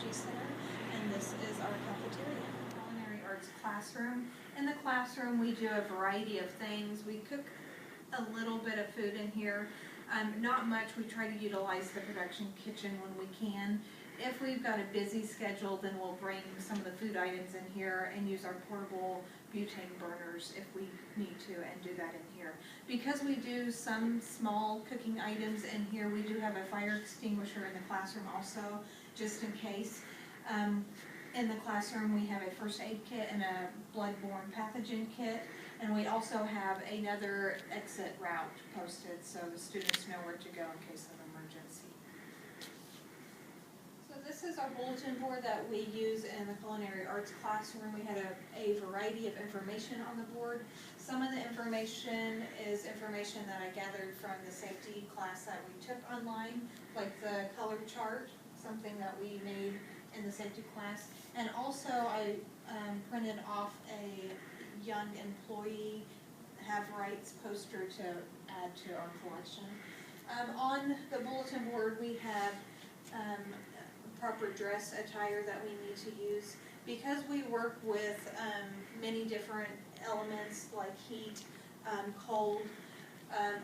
Technology Center, and this is our cafeteria. Culinary Arts classroom. In the classroom, we do a variety of things. We cook a little bit of food in here. Not much. We try to utilize the production kitchen when we can. If we've got a busy schedule, then we'll bring some of the food items in here and use our portable butane burners if we need to, and do that in here. Because we do some small cooking items in here, we do have a fire extinguisher in the classroom also, just in case. In the classroom, we have a first aid kit and a bloodborne pathogen kit, and we also have another exit route posted so the students know where to go in case of emergency. So this is our bulletin board that we use in the culinary arts classroom. We had a variety of information on the board. Some of the information is information that I gathered from the safety class that we took online, like the color chart, something that we made in the safety class. And also I printed off a young employee have rights poster to add to our collection. On the bulletin board we have proper dress attire that we need to use. Because we work with many different elements like heat, cold,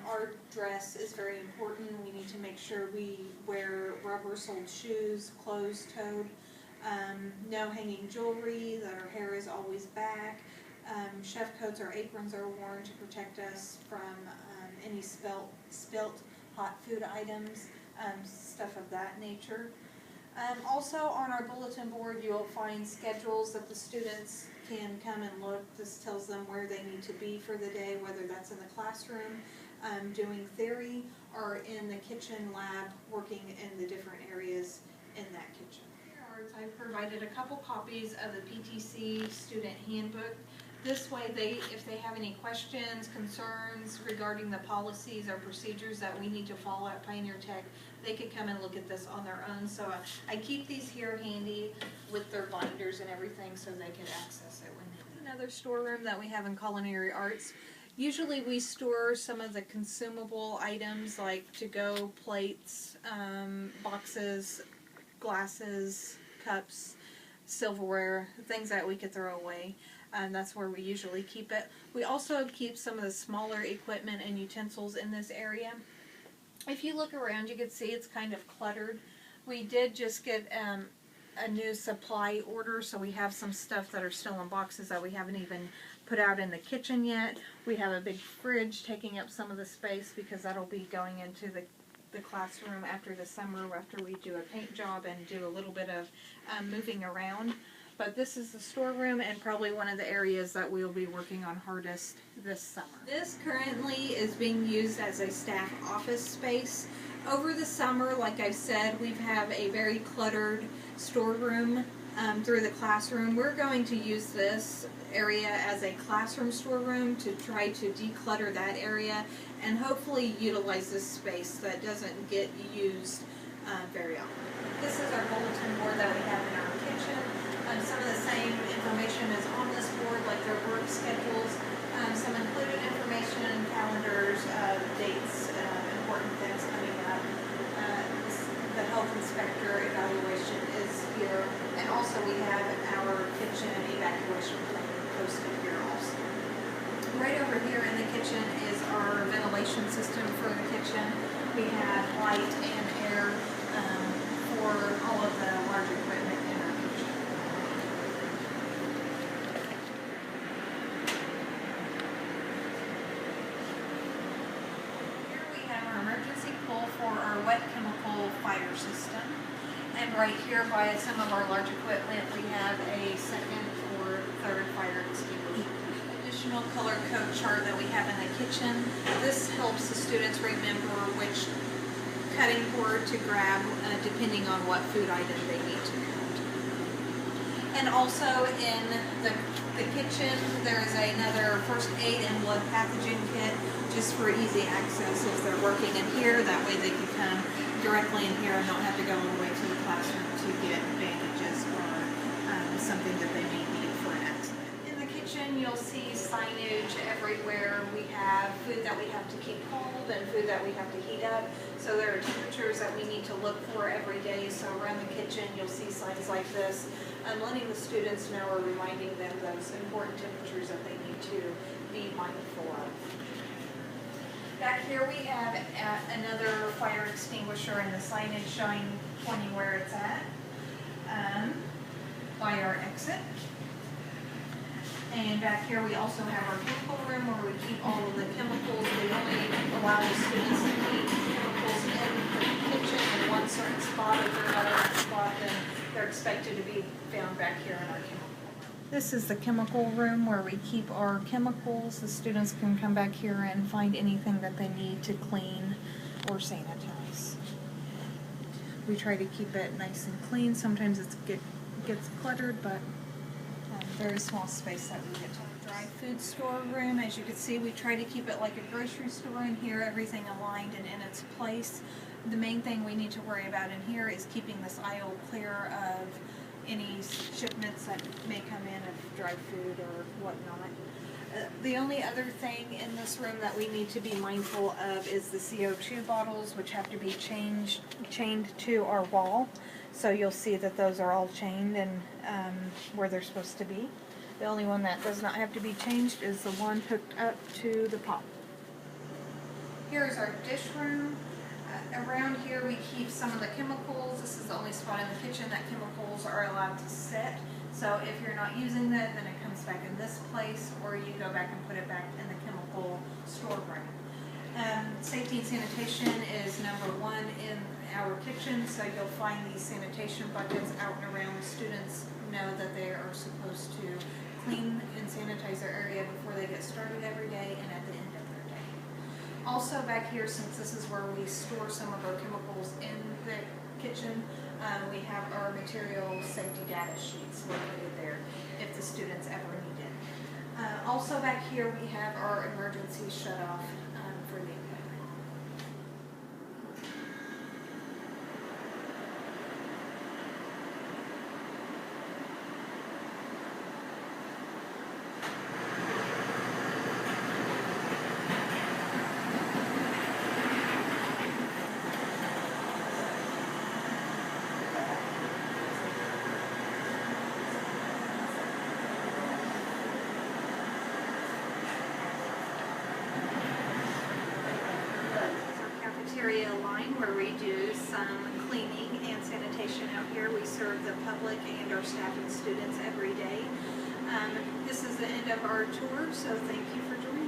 our dress is very important. We need to make sure we wear rubber-soled shoes, closed-toed, no hanging jewelry, that our hair is always back. Chef coats or aprons are worn to protect us from any spilt hot food items, stuff of that nature. Also on our bulletin board you will find schedules that the students can come and look. This tells them where they need to be for the day, whether that's in the classroom, doing theory, or in the kitchen lab, working in the different areas in that kitchen. I've provided a couple copies of the PTC student handbook. This way, if they have any questions, concerns regarding the policies or procedures that we need to follow at Pioneer Tech, they could come and look at this on their own. So I keep these here handy with their binders and everything so they can access it when they need. Another storeroom that we have in culinary arts. Usually we store some of the consumable items like to-go plates, boxes, glasses, cups, silverware, things that we could throw away. That's where we usually keep it. We also keep some of the smaller equipment and utensils in this area. If you look around, you can see it's kind of cluttered. We did just get a new supply order, so we have some stuff that are still in boxes that we haven't even put out in the kitchen yet. We have a big fridge taking up some of the space because that'll be going into the classroom after the summer, after we do a paint job and do a little bit of moving around. But this is the storeroom and probably one of the areas that we'll be working on hardest this summer. This currently is being used as a staff office space. Over the summer, like I said, we have a very cluttered storeroom through the classroom. We're going to use this area as a classroom storeroom to try to declutter that area and hopefully utilize this space that doesn't get used very often. This is our bulletin board that we have in our kitchen. Some of the same information is on this board, like their work schedules, some included information, calendars, dates, important things coming up. The health inspector evaluation is here, and also we have our kitchen evacuation plan posted here also. Right over here in the kitchen is our ventilation system for the kitchen. We have light and air for all of the large equipment in our kitchen. Here we have our emergency pull for our wet chemical fire system. And right here by some of our large equipment we have a second or third fire extinguisher. Additional color code chart that we have in the kitchen. This helps the students remember which cutting board to grab depending on what food item they need to cut. And also in the kitchen there is another first aid and blood pathogen kit just for easy access if they're working in here. That way they can come directly in here and don't have to go all the way to the classroom to get bandages or something that they may need for an accident. In the kitchen kitchen, you'll see signage everywhere. We have food that we have to keep cold and food that we have to heat up. So there are temperatures that we need to look for every day. So around the kitchen, you'll see signs like this, letting the students know or reminding them those important temperatures that they need to be mindful of. Back here we have another fire extinguisher and the signage showing, pointing where it's at, by our exit. And back here we also have our chemical room where we keep all of the chemicals. We only allow the students to keep chemicals in the kitchen in one certain spot. If they're not in that spot, then they're expected to be found back here in our chemical room. This is the chemical room where we keep our chemicals. The students can come back here and find anything that they need to clean or sanitize. We try to keep it nice and clean. Sometimes it gets cluttered, but very small space that we get to. Dry food store room, as you can see, we try to keep it like a grocery store in here, everything aligned and in its place. The main thing we need to worry about in here is keeping this aisle clear of any shipments that may come in of dry food or whatnot. The only other thing in this room that we need to be mindful of is the CO2 bottles, which have to be chained to our wall. So you'll see that those are all chained and where they're supposed to be. The only one that does not have to be changed is the one hooked up to the pump. Here's our dish room. Around here we keep some of the chemicals. This is the only spot in the kitchen that chemicals are allowed to sit. So if you're not using that, then it comes back in this place, or you go back and put it back in the chemical storeroom. Safety and sanitation is number one in our kitchen, so you'll find these sanitation buckets out and around. Students know that they are supposed to clean and sanitize their area before they get started every day and at the end of their day. Also back here, since this is where we store some of our chemicals in the kitchen, we have our material safety data sheets located there if the students ever need it. Also back here we have our emergency shut-off for the equipment. Line where we do some cleaning and sanitation out here. We serve the public and our staff and students every day. This is the end of our tour, so thank you for joining.